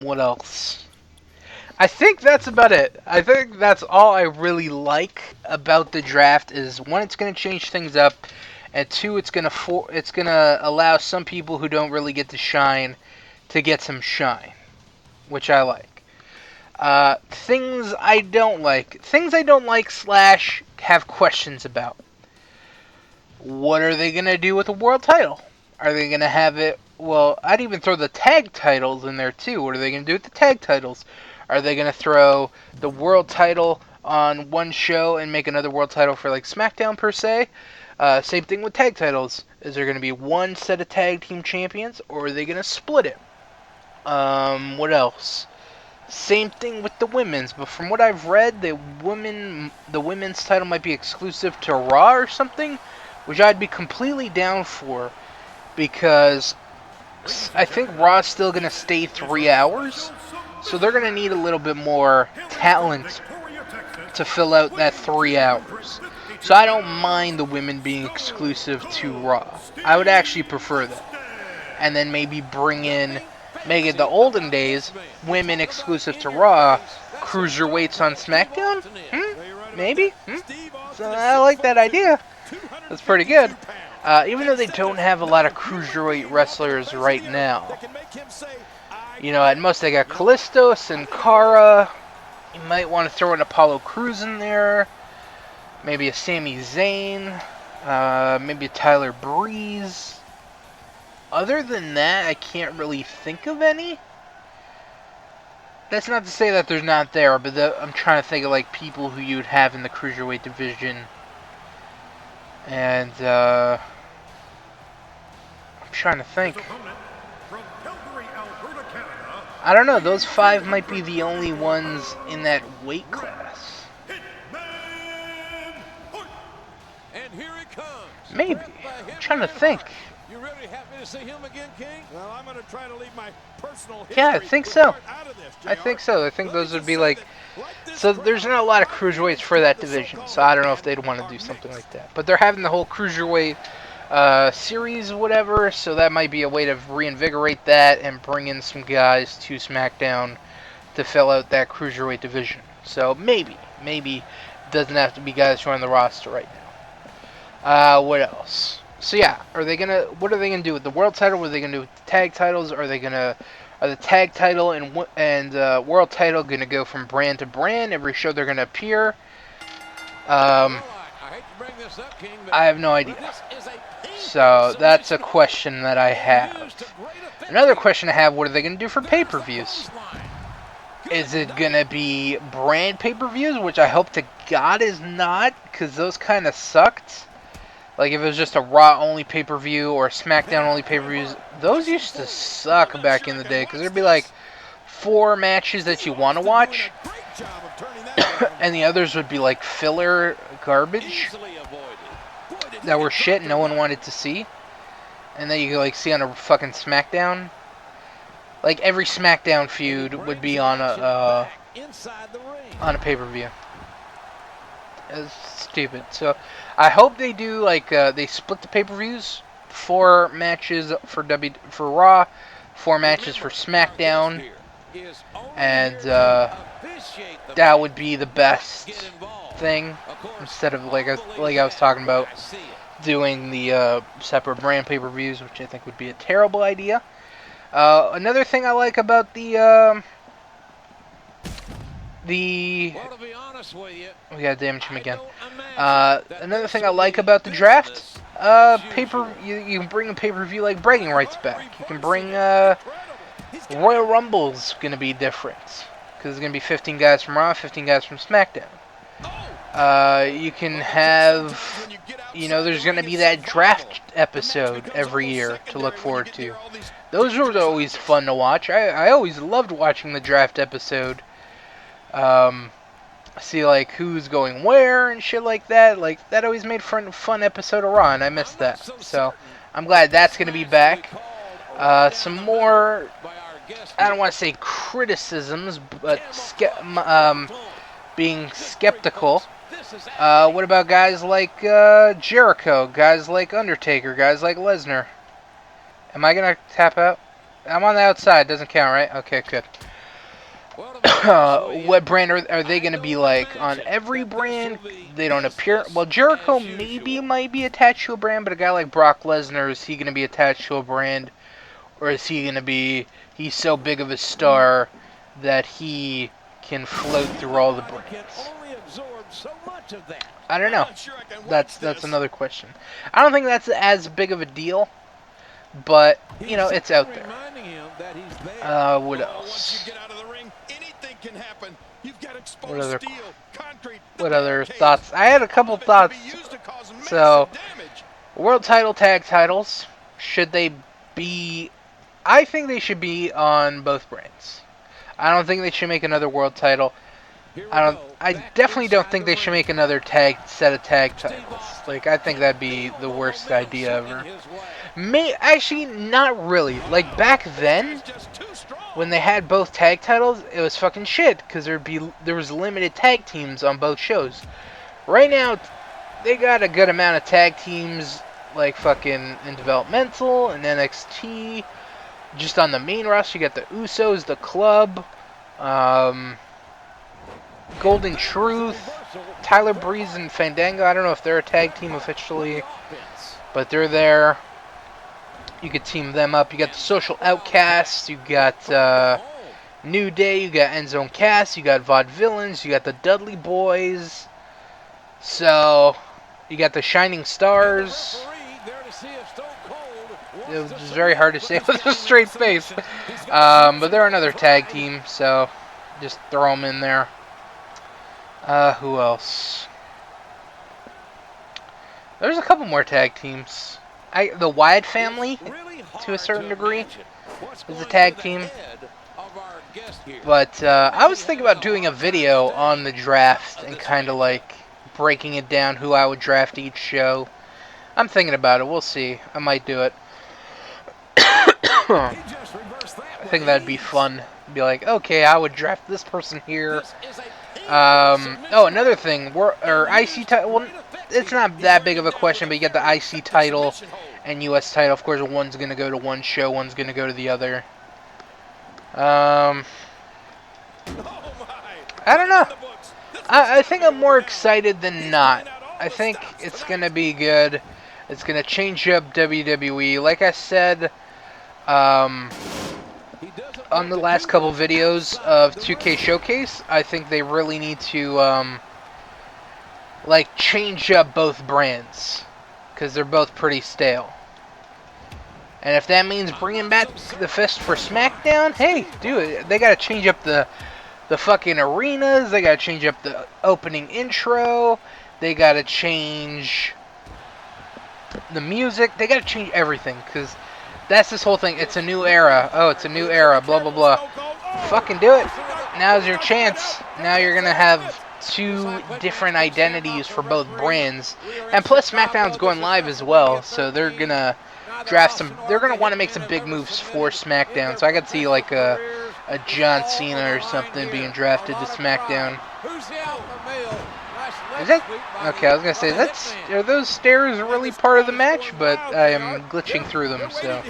What else? I think that's about it. I think that's all I really like about the draft is one, it's going to change things up, and two, it's gonna allow some people who don't really get to shine to get some shine, which I like. Things I don't like slash have questions about. What are they gonna do with the world title? Are they gonna have it? Well, I'd even throw the tag titles in there too. What are they gonna do with the tag titles? Are they gonna throw the world title on one show and make another world title for like SmackDown per se? Same thing with tag titles. Is there gonna be one set of tag team champions, or are they gonna split it? What else? Same thing with the women's, but from what I've read, the women's title might be exclusive to Raw or something, which I'd be completely down for because I think Raw's still gonna stay 3 hours, so they're gonna need a little bit more talent to fill out that 3 hours. So I don't mind the women being exclusive to Raw. I would actually prefer that, and then maybe make it the olden days, women exclusive to Raw, cruiserweights on SmackDown? Maybe? So I like that idea. That's pretty good. Even though they don't have a lot of cruiserweight wrestlers right now. You know, at most they got Kalisto, Sin Cara. You might want to throw an Apollo Crews in there. Maybe a Sami Zayn. Maybe a Tyler Breeze. Other than that, I can't really think of any. That's not to say that there's not there, but I'm trying to think of like people who you'd have in the cruiserweight division. And I'm trying to think. I don't know, those five might be the only ones in that weight class. Maybe. I'm trying to think. You really happy to see him again, King? Well, I'm going to try to leave my personal Yeah, I think so. I think so. I think those would be like... So there's not a lot of cruiserweights for that division, so I don't know if they'd want to do something like that. But they're having the whole cruiserweight series or whatever, so that might be a way to reinvigorate that and bring in some guys to SmackDown to fill out that cruiserweight division. So maybe it doesn't have to be guys who are on the roster right now. What else? So yeah, what are they gonna do with the world title? What are they gonna do with the tag titles? Are the tag title and world title gonna go from brand to brand every show they're gonna appear? I have no idea. So that's a question that I have. Another question I have: what are they gonna do for pay-per-views? Is it gonna be brand pay-per-views, which I hope to God is not, because those kind of sucked. Like, if it was just a Raw-only pay-per-view or a SmackDown-only pay-per-views, those used to suck back in the day, because there'd be, like, 4 matches that you want to watch, and the others would be, like, filler garbage that were shit and no one wanted to see, and then you could, like, see on a fucking SmackDown. Like, every SmackDown feud would be on a pay-per-view. It's stupid. So I hope they do like they split the pay-per-views, 4 matches for Raw, 4 matches for SmackDown, and that would be the best thing instead of like I was talking about doing the separate brand pay-per-views, which I think would be a terrible idea. Another thing I like about well, to be honest with you, we gotta damage him again. Another thing I like about the draft, you can bring a pay-per-view like bragging rights back. You can bring Royal Rumble's gonna be different because there's gonna be 15 guys from Raw, 15 guys from SmackDown. You can have, there's gonna be that draft episode every year to look forward to. Those were always fun to watch. I always loved watching the draft episode. See like who's going where and shit like that. Like that always made for a fun episode of Raw, and I missed that. So I'm glad that's gonna be back. Some more, I don't want to say criticisms, but being skeptical. What about guys like Jericho, guys like Undertaker, guys like Lesnar? Am I gonna tap out? I'm on the outside. Doesn't count, right? Okay, good. What brand are they going to be like? On every brand, they don't appear. Well, Jericho maybe might be attached to a brand, but a guy like Brock Lesnar, is he going to be attached to a brand? Or is he going to be, he's so big of a star that he can float through all the brands? I don't know. That's another question. I don't think that's as big of a deal, but, you know, it's out there. What else? What other thoughts? I had a couple thoughts. So, world title, tag titles, should they be... I think they should be on both brands. I don't think they should make another world title. I definitely don't think they should make another set of tag titles. Like, I think that'd be the worst idea ever. Actually, not really. Like, back then, when they had both tag titles, it was fucking shit, because there was limited tag teams on both shows. Right now, they got a good amount of tag teams, like fucking in developmental and NXT. Just on the main roster, you got the Usos, the Club, Golden Truth, Tyler Breeze, and Fandango. I don't know if they're a tag team officially, but they're there. You could team them up. You got the Social Outcasts. You got New Day. You got Endzone Cass. You got Vaudevillains. You got the Dudley Boys. So, you got the Shining Stars. It was very hard to say with a straight face. But they're another tag team, so just throw them in there. Who else? There's a couple more tag teams. The Wyatt family, to a certain degree, is a tag team. But I was thinking about doing a video on the draft and kind of like breaking it down, who I would draft each show. I'm thinking about it. We'll see. I might do it. I think that'd be fun. Be like, okay, I would draft this person here. Oh, another thing, IC title. Well, it's not that big of a question, but you get the IC title and US title. Of course, one's gonna go to one show, one's gonna go to the other. I don't know. I think I'm more excited than not. I think it's gonna be good. It's gonna change up WWE. Like I said, on the last couple videos of 2K Showcase, I think they really need to like change up both brands, because they're both pretty stale. And if that means bringing back the Fist for SmackDown, hey, do it. They gotta change up the fucking arenas. They gotta change up the opening intro. They gotta change the music. They gotta change everything, because that's this whole thing. It's a new era. Oh, it's a new era. Blah, blah, blah. Fucking do it. Now's your chance. Now you're going to have two different identities for both brands. And plus, SmackDown's going live as well. So they're going to draft some... They're going to want to make some big moves for SmackDown. So I could see like a John Cena or something being drafted to SmackDown. Is that... Okay, I was going to say, are those stairs really part of the match? But I am glitching through them, so...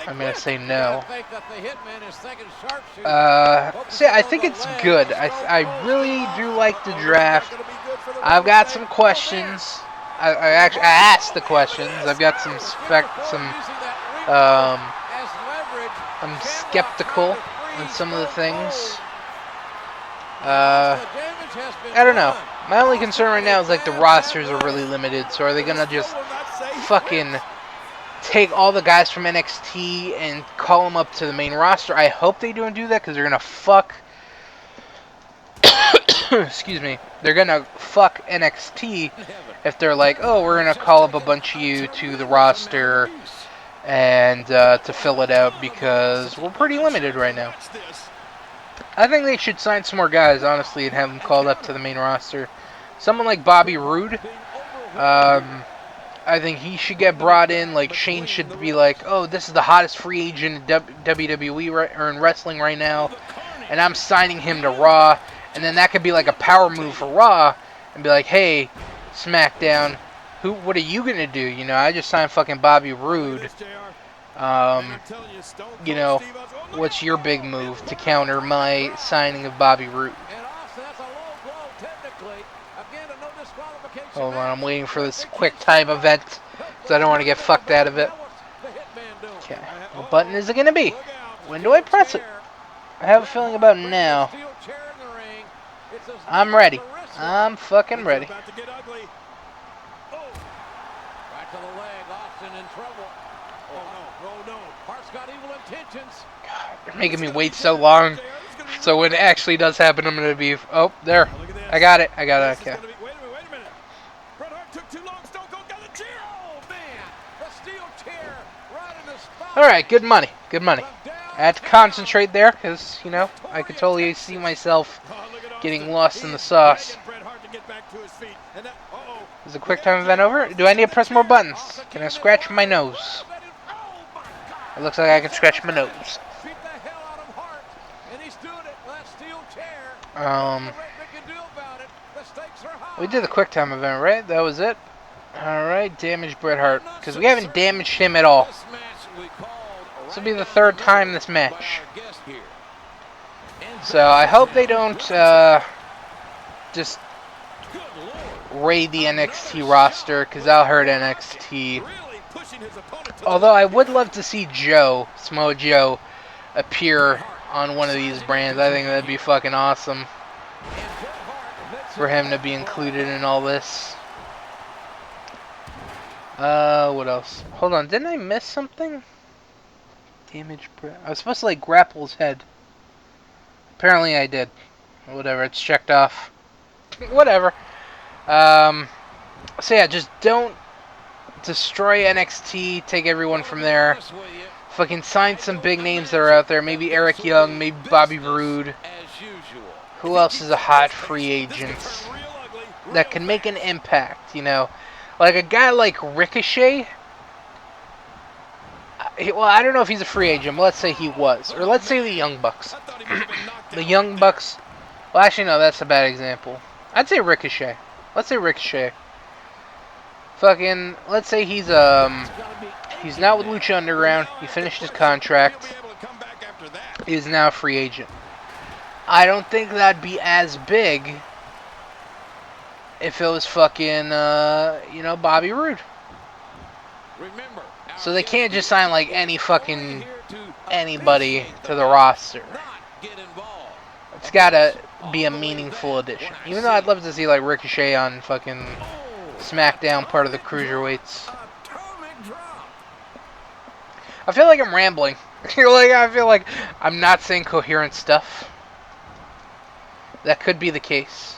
I'm going to say no. So I think it's good. I really do like the draft. I've got some questions. I asked the questions. I've got I'm skeptical on some of the things. I don't know. My only concern right now is like the rosters are really limited. So are they gonna just fucking take all the guys from NXT and call them up to the main roster? I hope they don't do that, because they're gonna fuck. Excuse me. They're gonna fuck NXT if they're like, oh, we're gonna call up a bunch of you to the roster and to fill it out, because we're pretty limited right now. I think they should sign some more guys, honestly, and have them called up to the main roster. Someone like Bobby Roode. I think he should get brought in. Like, Shane should be like, oh, this is the hottest free agent in WWE or in wrestling right now, and I'm signing him to Raw. And then that could be like a power move for Raw, and be like, hey, SmackDown, what are you gonna do? You know, I just signed fucking Bobby Roode. You know, what's your big move to counter my signing of Bobby Roode? Hold on, I'm waiting for this quick time event because I don't want to get fucked out of it. Okay, what button is it going to be? When do I press it? I have a feeling about now. I'm ready. I'm fucking ready. God, they're making me wait so long. So when it actually does happen, I'm going to be... Oh, there. I got it. Okay. Alright, good money. Good money. I had to concentrate there because, you know, I could totally see myself getting lost in the sauce. Is the quick time event over? Do I need to press more buttons? Can I scratch my nose? It looks like I can scratch my nose. We did the quick time event, right? That was it? Alright, damage Bret Hart. Because we haven't damaged him at all. This will be the third time this match. So I hope they don't just raid the NXT roster, because that'll hurt NXT. Although I would love to see Joe, Samoa Joe, appear on one of these brands. I think that'd be fucking awesome for him to be included in all this. What else? Hold on, didn't I miss something? Damage Bret. I was supposed to, like, grapple his head. Apparently I did. Whatever, it's checked off. Whatever. So yeah, just don't destroy NXT, take everyone from there. Fucking sign some big names that are out there. Maybe Eric Young, maybe Bobby Roode. Who else is a hot free agent that can make an impact, you know? Like a guy like Ricochet. Well, I don't know if he's a free agent, but let's say he was. Or let's say the Young Bucks. The Young Bucks. Well, actually, no, that's a bad example. I'd say Ricochet. Let's say Ricochet. Fucking, let's say he's not with Lucha Underground. He finished his contract. He's now a free agent. I don't think that'd be as big if it was fucking, you know, Bobby Roode. So they can't just sign like any fucking anybody to the roster. It's gotta be a meaningful addition. Even though I'd love to see like Ricochet on fucking SmackDown, part of the Cruiserweights. I feel like I'm rambling. I feel like I'm not saying coherent stuff. That could be the case.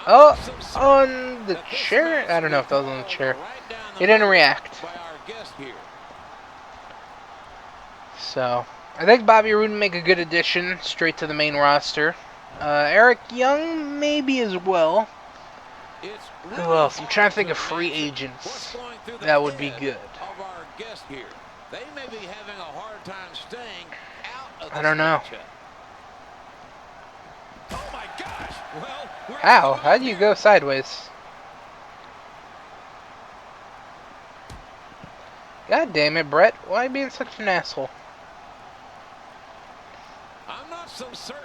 Oh, on the chair? I don't know if that was on the chair. He didn't react. So, I think Bobby Roode would make a good addition straight to the main roster. Eric Young, maybe as well. Who else? I'm trying to think of free agents that would be good. I don't know. How? How do you go sideways? God damn it, Brett. Why are you being such an asshole? I'm not so certain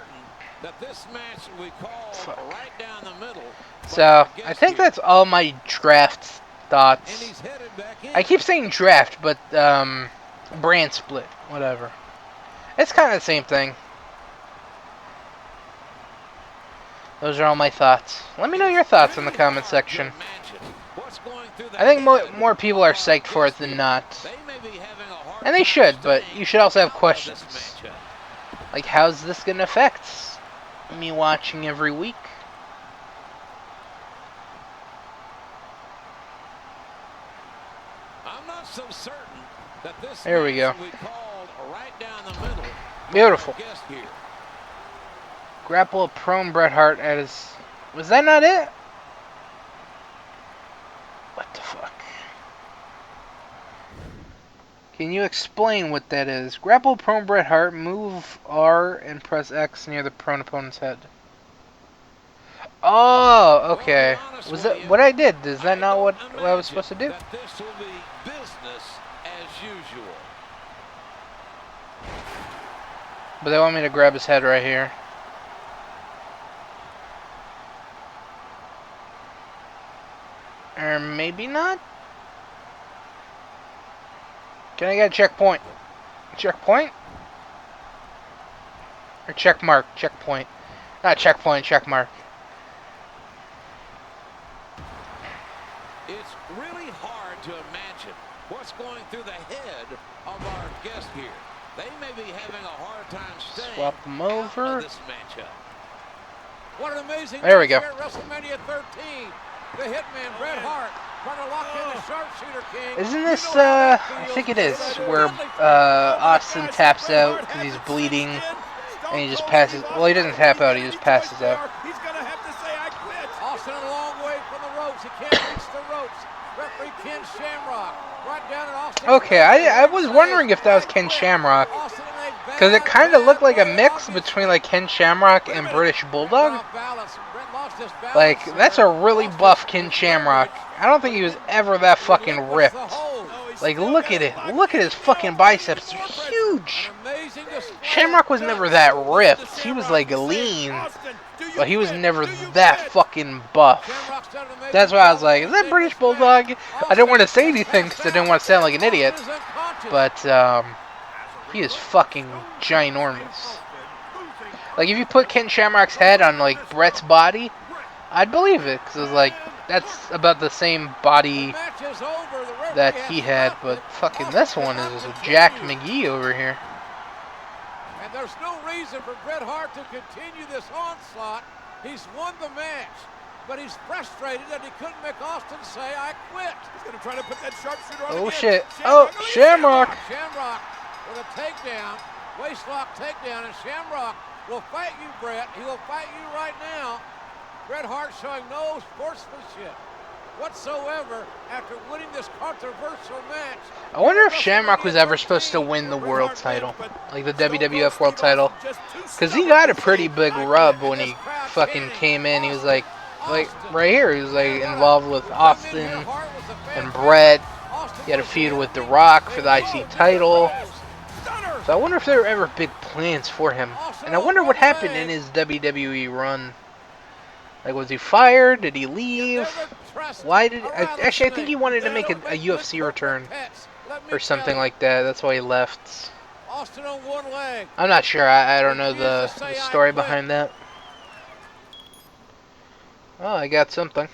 that this match we call right down the middle. So, I think that's all my draft thoughts. I keep saying draft, but brand split, whatever. It's kind of the same thing. Those are all my thoughts. Let me know your thoughts in the comment section. I think more people are psyched for it than not. And they should, but you should also have questions. Like, how's this going to affect me watching every week? There we go. Beautiful. Grapple a prone Bret Hart at his... Was that not it? What the fuck? Can you explain what that is? Grapple prone Bret Hart, move R and press X near the prone opponent's head. Oh, okay. Was that what I did? Is that not what I was supposed to do? usual. But they want me to grab his head right here. Or maybe not? Can I get a checkpoint? Checkpoint? Or check mark? Checkpoint. Not checkpoint, check mark. It's really hard to imagine what's going through the head of our guest here. They may be having a hard time staying Swap them out over. of this matchup. What an amazing There we go. match here at WrestleMania 13. The Hitman, Bret Hart, trying to lock in the Sharpshooter King. Isn't this, I think it is, where Austin taps out because he's bleeding and he just passes. Well, he doesn't tap out, he just passes out. He's gonna have to say I quit. Austin a long way from the ropes. He can't reach the ropes. Referee Ken Shamrock right down at Austin. Okay, I was wondering if that was Ken Shamrock, because it kind of looked like a mix between like Ken Shamrock and British Bulldog. Like, that's a really buff Ken Shamrock. I don't think he was ever that fucking ripped. Like, look at it. Look at his fucking biceps. They're huge. Shamrock was never that ripped. He was like lean, but he was never that fucking buff. That's why I was like, is that British Bulldog? I didn't want to say anything because I didn't want to sound like an idiot. But, he is fucking ginormous. Like, if you put Ken Shamrock's head on, like, Bret's body, I'd believe it. Because it was like, that's about the same body that he had. But fucking this one is a Jack McGee over here. And there's no reason for Bret Hart to continue this onslaught. He's won the match, but he's frustrated that he couldn't make Austin say, I quit. He's gonna try to put that sharpshooter on Oh again. shit. Oh, Shamrock. Shamrock with a takedown, waistlock takedown, and Shamrock will fight you, Bret. He will fight you right now. Bret Hart showing no sportsmanship whatsoever after winning this controversial match. I wonder if Shamrock was ever supposed to win the world title, like the WWF world title, because he got a pretty big rub when he fucking came in. He was like right here, he was like involved with Austin and Bret. He had a feud with The Rock for the IC title. So I wonder if there were ever big plans for him, and I wonder what happened in his WWE run. Like, was he fired? Did he leave? Why did... Actually, I think he wanted to make a UFC return or something like that. That's why he left. I'm not sure. I don't know the story behind that. Oh, I got something.